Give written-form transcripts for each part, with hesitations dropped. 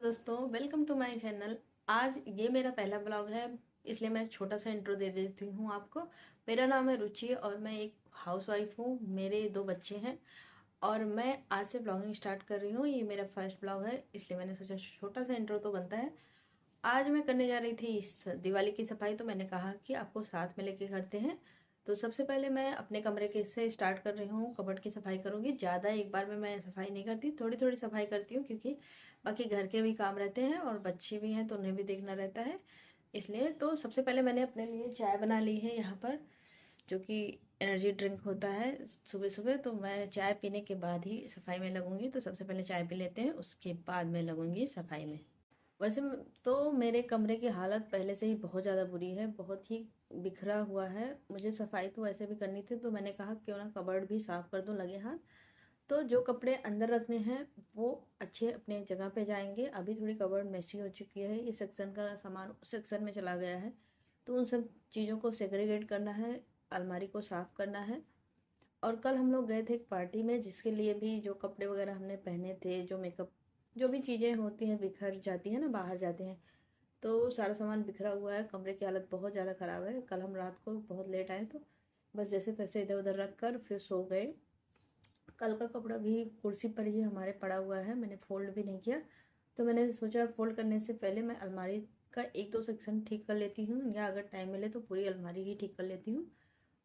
दोस्तों, welcome to my channel. आज ये मेरा पहला ब्लॉग है, इसलिए मैं छोटा सा इंट्रो दे देती हूँ आपको। मेरा नाम है रुचि और मैं एक हाउसवाइफ हूँ। मेरे 2 बच्चे हैं और मैं आज से ब्लॉगिंग स्टार्ट कर रही हूँ। ये मेरा फर्स्ट ब्लॉग है, इसलिए मैंने सोचा छोटा सा इंट्रो तो बनता है। आज मैं करने जा रही थी इस दिवाली की सफाई, तो मैंने कहा कि आपको साथ में लेके करते हैं। तो सबसे पहले मैं अपने कमरे के से स्टार्ट कर रही हूँ। कबर्ड की सफाई करूँगी। ज़्यादा एक बार में मैं सफाई नहीं करती, थोड़ी थोड़ी सफाई करती हूँ, क्योंकि बाकी घर के भी काम रहते हैं और बच्चे भी हैं तो उन्हें भी देखना रहता है, इसलिए। तो सबसे पहले मैंने अपने लिए चाय बना ली है यहाँ पर, जो कि एनर्जी ड्रिंक होता है सुबह सुबह। तो मैं चाय पीने के बाद ही सफाई में लगूंगी। तो सबसे पहले चाय पी लेते हैं, उसके बाद मैं लगूंगी सफाई में। वैसे तो मेरे कमरे की हालत पहले से ही बहुत ज़्यादा बुरी है, बहुत ही बिखरा हुआ है। मुझे सफाई तो वैसे भी करनी थी, तो मैंने कहा क्यों ना कबर्ड भी साफ़ कर दूं लगे हाथ। तो जो कपड़े अंदर रखने हैं वो अच्छे अपने जगह पे जाएंगे। अभी थोड़ी कबर्ड मैसी हो चुकी है, इस सेक्शन का सामान उस सेक्शन में चला गया है, तो उन सब चीज़ों को सेग्रीगेट करना है, अलमारी को साफ़ करना है। और कल हम लोग गए थे एक पार्टी में, जिसके लिए भी जो कपड़े वगैरह हमने पहने थे, जो मेकअप, जो भी चीज़ें होती हैं बिखर जाती हैं ना, बाहर जाते हैं, तो सारा सामान बिखरा हुआ है। कमरे की हालत बहुत ज़्यादा ख़राब है। कल हम रात को बहुत लेट आए, तो बस जैसे तैसे इधर उधर रख कर फिर सो गए। कल का कपड़ा भी कुर्सी पर ही हमारे पड़ा हुआ है, मैंने फोल्ड भी नहीं किया। तो मैंने सोचा फोल्ड करने से पहले मैं अलमारी का एक दो सेक्शन ठीक कर लेती हूँ, या अगर टाइम मिले तो पूरी अलमारी ही ठीक कर लेती हूँ,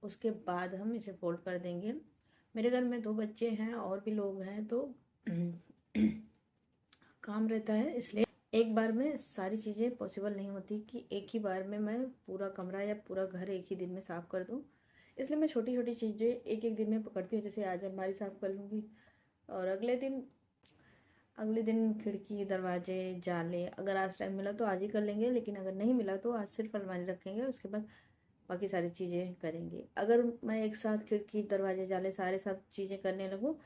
उसके बाद हम इसे फोल्ड कर देंगे। मेरे घर में 2 बच्चे हैं और भी लोग हैं, तो काम रहता है, इसलिए एक बार में सारी चीज़ें पॉसिबल नहीं होती कि एक ही बार में मैं पूरा कमरा या पूरा घर एक ही दिन में साफ़ कर दूँ। इसलिए मैं छोटी छोटी चीज़ें एक एक दिन में पकड़ती हूँ। जैसे आज अलमारी साफ़ कर लूँगी और अगले दिन खिड़की, दरवाजे, जाले, अगर आज टाइम मिला तो आज ही कर लेंगे, लेकिन अगर नहीं मिला तो आज सिर्फ अलमारी रखेंगे, उसके बाद बाकी सारी चीज़ें करेंगे। अगर मैं एक साथ खिड़की, दरवाजे, जाले सारे सब चीज़ें करने लगूँ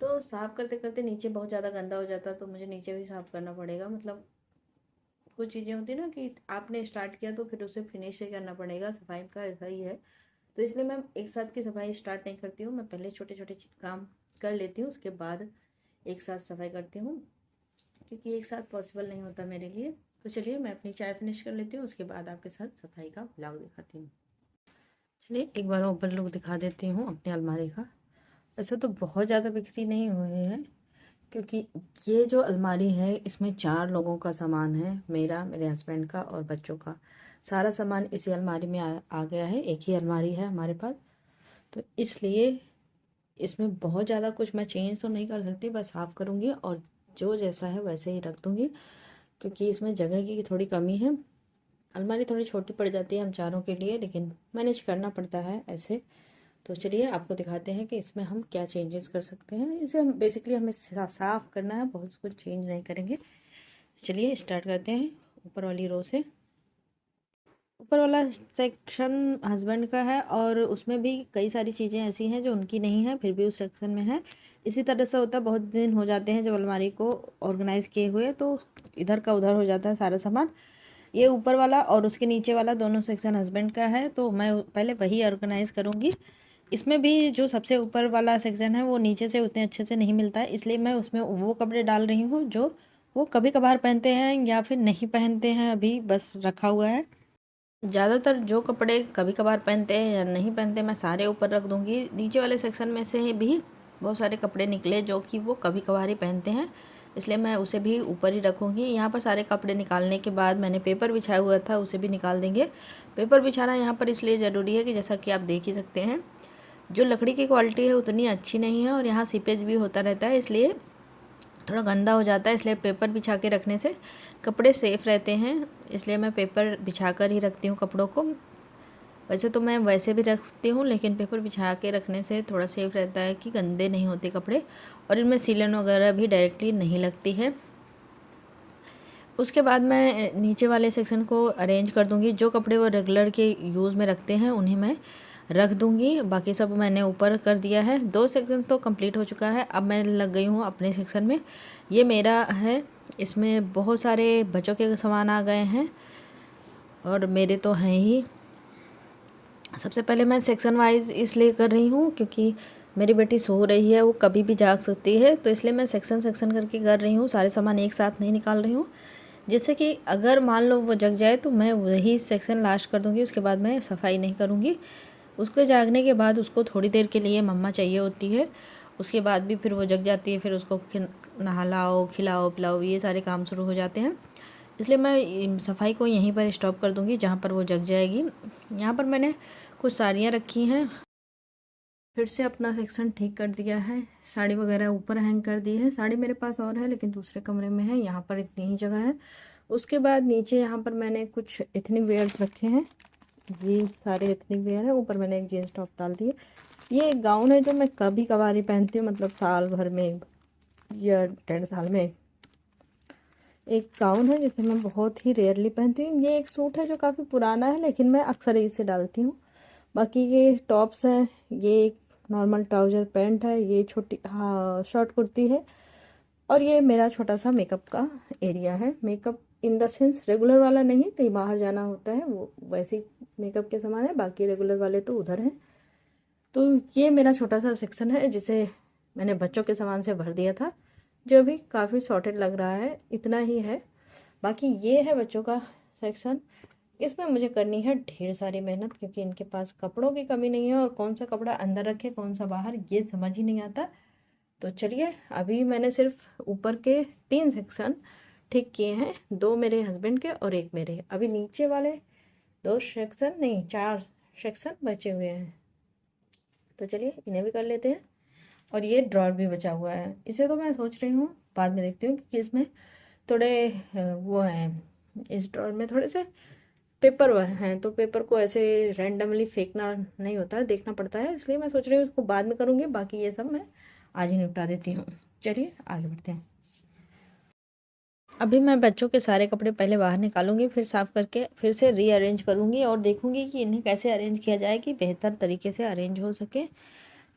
तो साफ़ करते करते नीचे बहुत ज़्यादा गंदा हो जाता, तो मुझे नीचे भी साफ़ करना पड़ेगा। मतलब कुछ चीज़ें होती है ना कि आपने स्टार्ट किया तो फिर उसे फिनिश ही करना पड़ेगा, सफाई का ऐसा ही है। तो इसलिए मैं एक साथ की सफाई स्टार्ट नहीं करती हूँ, मैं पहले छोटे छोटे काम कर लेती हूँ, उसके बाद एक साथ सफाई करती हूँ, क्योंकि एक साथ पॉसिबल नहीं होता मेरे लिए। तो चलिए मैं अपनी चाय फिनिश कर लेती हूँ, उसके बाद आपके साथ सफाई का ब्लॉग दिखाती हूँ। चलिए एक बार ऊपर लुक दिखा देती हूँ अपनी अलमारी का। वैसे तो बहुत ज़्यादा बिक्री नहीं हुए हैं, क्योंकि ये जो अलमारी है इसमें 4 लोगों का सामान है, मेरा, मेरे हस्बैंड का और बच्चों का। सारा सामान इसी अलमारी में आ गया है, एक ही अलमारी है हमारे पास। तो इसलिए इसमें बहुत ज़्यादा कुछ मैं चेंज तो नहीं कर सकती, बस साफ़ करूँगी और जो जैसा है वैसे ही रख दूँगी, क्योंकि इसमें जगह की थोड़ी कमी है। अलमारी थोड़ी छोटी पड़ जाती है हम चारों के लिए, लेकिन मैनेज करना पड़ता है ऐसे। तो चलिए आपको दिखाते हैं कि इसमें हम क्या चेंजेस कर सकते हैं। इसे हम बेसिकली हमें साफ़ करना है, बहुत कुछ चेंज नहीं करेंगे। चलिए स्टार्ट करते हैं ऊपर वाली रो से। ऊपर वाला सेक्शन हस्बैंड का है और उसमें भी कई सारी चीज़ें ऐसी हैं जो उनकी नहीं है, फिर भी उस सेक्शन में है। इसी तरह से होता है, बहुत दिन हो जाते हैं जब अलमारी को ऑर्गेनाइज़ किए हुए, तो इधर का उधर हो जाता है सारा सामान। ये ऊपर वाला और उसके नीचे वाला दोनों सेक्शन हस्बैंड का है, तो मैं पहले वही ऑर्गेनाइज़ करूँगी। इसमें भी जो सबसे ऊपर वाला सेक्शन है वो नीचे से उतने अच्छे से नहीं मिलता है, इसलिए मैं उसमें वो कपड़े डाल रही हूँ जो वो कभी कभार पहनते हैं या फिर नहीं पहनते हैं, अभी बस रखा हुआ है। ज़्यादातर जो कपड़े कभी कभार पहनते हैं या नहीं पहनते मैं सारे ऊपर रख दूँगी। नीचे वाले सेक्शन में से भी बहुत सारे कपड़े निकले जो कि वो कभी कभार ही पहनते हैं, इसलिए मैं उसे भी ऊपर ही रखूँगी। यहाँ पर सारे कपड़े निकालने के बाद मैंने पेपर बिछाया हुआ था, उसे भी निकाल देंगे। पेपर बिछाना यहाँ पर इसलिए ज़रूरी है कि जैसा कि आप देख ही सकते हैं, जो लकड़ी की क्वालिटी है उतनी अच्छी नहीं है और यहाँ सीपेज भी होता रहता है, इसलिए थोड़ा गंदा हो जाता है। इसलिए पेपर बिछा के रखने से कपड़े सेफ़ रहते हैं, इसलिए मैं पेपर बिछा कर ही रखती हूँ कपड़ों को। वैसे तो मैं वैसे भी रखती हूँ, लेकिन पेपर बिछा के रखने से थोड़ा सेफ़ रहता है कि गंदे नहीं होते कपड़े, और इनमें सीलन वगैरह भी डायरेक्टली नहीं लगती है। उसके बाद मैं नीचे वाले सेक्शन को अरेंज कर दूँगी। जो कपड़े वो रेगुलर के यूज़ में रखते हैं उन्हें मैं रख दूँगी, बाकी सब मैंने ऊपर कर दिया है। 2 सेक्शन तो कंप्लीट हो चुका है, अब मैं लग गई हूँ अपने सेक्शन में। ये मेरा है, इसमें बहुत सारे बच्चों के सामान आ गए हैं और मेरे तो हैं ही। सबसे पहले मैं सेक्शन वाइज इसलिए कर रही हूँ क्योंकि मेरी बेटी सो रही है, वो कभी भी जाग सकती है, तो इसलिए मैं सेक्शन सेक्शन करके कर रही हूँ, सारे सामान एक साथ नहीं निकाल रही हूँ, जिससे कि अगर मान लो वो जग जाए तो मैं वही सेक्शन लास्ट कर दूँगी, उसके बाद मैं सफाई नहीं करूँगी। उसके जागने के बाद उसको थोड़ी देर के लिए मम्मा चाहिए होती है, उसके बाद भी फिर वो जग जाती है, फिर उसको नहलाओ, खिलाओ, पिलाओ, ये सारे काम शुरू हो जाते हैं। इसलिए मैं सफाई को यहीं पर स्टॉप कर दूँगी जहाँ पर वो जग जाएगी। यहाँ पर मैंने कुछ साड़ियाँ रखी हैं, फिर से अपना सेक्शन ठीक कर दिया है, साड़ी वगैरह ऊपर हैंग कर दी है। साड़ी मेरे पास और है लेकिन दूसरे कमरे में है, यहाँ पर इतनी ही जगह है। उसके बाद नीचे यहाँ पर मैंने कुछ एथनिक वेयर्स रखे हैं, ये सारे एथनिक वेयर है। ऊपर मैंने एक जीन्स टॉप डाल दी है। ये एक गाउन है जो मैं कभी कभार ही पहनती हूँ, मतलब साल भर में या 1.5 साल में एक गाउन है जिसे मैं बहुत ही रेयरली पहनती हूँ। ये एक सूट है जो काफ़ी पुराना है लेकिन मैं अक्सर इसे डालती हूँ। बाकी ये टॉप्स हैं, ये एक नॉर्मल ट्राउज़र पैंट है, ये छोटी शॉर्ट कुर्ती है, और ये मेरा छोटा सा मेकअप का एरिया है। Makeup in the sense regular वाला नहीं है, कहीं बाहर जाना होता है वो वैसे मेकअप के सामान है, बाकी रेगुलर वाले तो उधर हैं। तो ये मेरा छोटा सा सेक्शन है जिसे मैंने बच्चों के सामान से भर दिया था, जो अभी काफ़ी सॉर्टेड लग रहा है, इतना ही है। बाकी ये है बच्चों का सेक्शन। इसमें मुझे करनी है ढेर सारी मेहनत, क्योंकि इनके पास कपड़ों की कमी नहीं है, और कौन सा कपड़ा अंदर रखे कौन सा बाहर ये समझ ही नहीं आता। तो चलिए, अभी मैंने सिर्फ ऊपर के 3 सेक्शन ठीक किए हैं, 2 मेरे हस्बैंड के और 1 मेरे। अभी नीचे वाले 2 सेक्शन नहीं 4 सेक्शन बचे हुए हैं, तो चलिए इन्हें भी कर लेते हैं। और ये ड्रॉर भी बचा हुआ है, इसे तो मैं सोच रही हूँ बाद में देखती हूँ, क्योंकि इसमें थोड़े वो हैं, इस ड्रॉर में थोड़े से पेपर हैं, तो पेपर को ऐसे रैंडमली फेंकना नहीं होता है, देखना पड़ता है, इसलिए मैं सोच रही हूँ उसको बाद में करूँगी। बाकी ये सब मैं आज ही निपटा देती हूँ। चलिए आगे बढ़ते हैं। अभी मैं बच्चों के सारे कपड़े पहले बाहर निकालूंगी, फिर साफ़ करके फिर से रीअरेंज करूँगी और देखूँगी कि इन्हें कैसे अरेंज किया जाए कि बेहतर तरीके से अरेंज हो सके।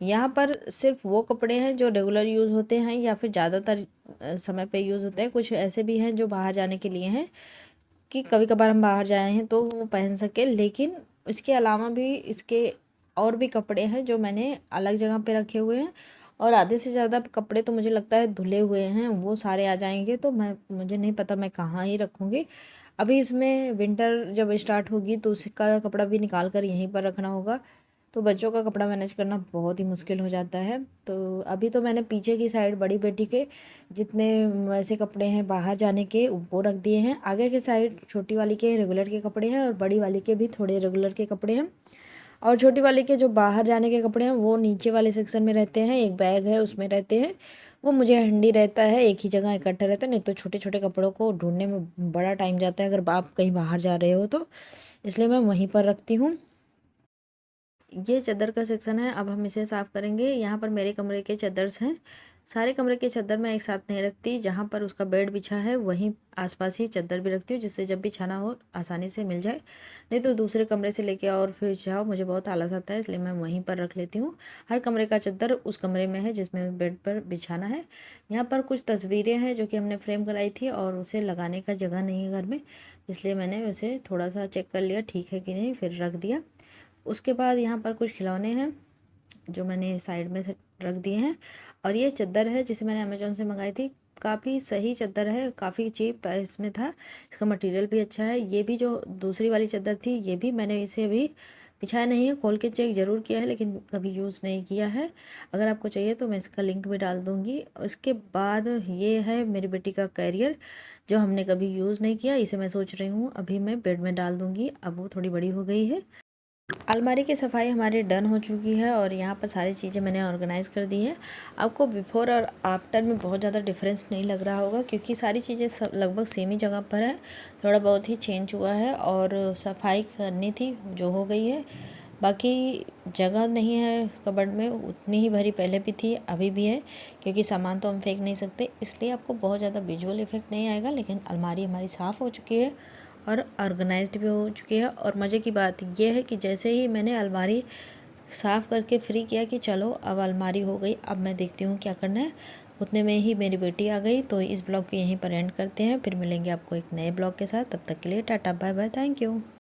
यहाँ पर सिर्फ वो कपड़े हैं जो रेगुलर यूज़ होते हैं या फिर ज़्यादातर समय पे यूज़ होते हैं। कुछ ऐसे भी हैं जो बाहर जाने के लिए हैं कि कभी कभार हम बाहर जाए हैं तो वो पहन सके, लेकिन इसके अलावा भी इसके और भी कपड़े हैं जो मैंने अलग जगह पे रखे हुए हैं, और आधे से ज़्यादा कपड़े तो मुझे लगता है धुले हुए हैं, वो सारे आ जाएंगे तो मुझे नहीं पता मैं कहाँ ही रखूँगी। अभी इसमें विंटर जब स्टार्ट होगी तो उसका कपड़ा भी निकाल कर यहीं पर रखना होगा, तो बच्चों का कपड़ा मैनेज करना बहुत ही मुश्किल हो जाता है। तो अभी तो मैंने पीछे की साइड बड़ी बेटी के जितने वैसे कपड़े हैं बाहर जाने के वो रख दिए हैं, आगे के साइड छोटी वाली के रेगुलर के कपड़े हैं और बड़ी वाली के भी थोड़े रेगुलर के कपड़े हैं, और छोटी वाली के जो बाहर जाने के कपड़े हैं वो नीचे वाले सेक्शन में रहते हैं, एक बैग है उसमें रहते हैं, वो मुझे हैंडी रहता है, एक ही जगह इकट्ठा रहता है, नहीं तो छोटे छोटे कपड़ों को ढूंढने में बड़ा टाइम जाता है अगर आप कहीं बाहर जा रहे हो तो, इसलिए मैं वहीं पर रखती हूँ। ये चादर का सेक्शन है, अब हम इसे साफ़ करेंगे। यहाँ पर मेरे कमरे के चादर्स हैं, सारे कमरे के चादर मैं एक साथ नहीं रखती, जहाँ पर उसका बेड बिछा है वहीं आसपास ही चादर भी रखती हूँ, जिससे जब बिछाना हो आसानी से मिल जाए, नहीं तो दूसरे कमरे से लेके और फिर जाओ, मुझे बहुत आलस आता है, इसलिए मैं वहीं पर रख लेती हूँ। हर कमरे का चादर उस कमरे में है जिसमें बेड पर बिछाना है। यहाँ पर कुछ तस्वीरें हैं जो कि हमने फ्रेम कराई थी और उसे लगाने का जगह नहीं है घर में, इसलिए मैंने उसे थोड़ा सा चेक कर लिया ठीक है कि नहीं, फिर रख दिया। उसके बाद यहाँ पर कुछ खिलौने हैं जो मैंने साइड में से रख दिए हैं, और ये चादर है जिसे मैंने अमेज़ोन से मंगाई थी, काफ़ी सही चादर है, काफ़ी चीप प्राइस में था, इसका मटेरियल भी अच्छा है। ये भी जो दूसरी वाली चादर थी ये भी मैंने इसे अभी बिछाया नहीं है, खोल के चेक ज़रूर किया है लेकिन कभी यूज़ नहीं किया है। अगर आपको चाहिए तो मैं इसका लिंक भी डाल दूँगी। उसके बाद ये है मेरी बेटी का कैरियर जो हमने कभी यूज़ नहीं किया, इसे मैं सोच रही हूँ अभी मैं बेड में डाल दूँगी, अब वो थोड़ी बड़ी हो गई है। अलमारी की सफाई हमारी डन हो चुकी है और यहाँ पर सारी चीज़ें मैंने ऑर्गेनाइज़ कर दी है। आपको बिफ़ोर और आफ्टर में बहुत ज़्यादा डिफरेंस नहीं लग रहा होगा, क्योंकि सारी चीज़ें सब लगभग सेम ही जगह पर है, थोड़ा बहुत ही चेंज हुआ है, और सफाई करनी थी जो हो गई है। बाकी जगह नहीं है कबर्ड में, उतनी ही भरी पहले भी थी अभी भी है, क्योंकि सामान तो हम फेंक नहीं सकते, इसलिए आपको बहुत ज़्यादा विजुअल इफेक्ट नहीं आएगा। लेकिन अलमारी हमारी साफ़ हो चुकी है और ऑर्गेनाइज्ड भी हो चुकी है, और मज़े की बात यह है कि जैसे ही मैंने अलमारी साफ़ करके फ्री किया कि चलो अब अलमारी हो गई, अब मैं देखती हूँ क्या करना है, उतने में ही मेरी बेटी आ गई। तो इस ब्लॉग को यहीं पर एंड करते हैं, फिर मिलेंगे आपको एक नए ब्लॉग के साथ, तब तक के लिए tata bye bye, thank you.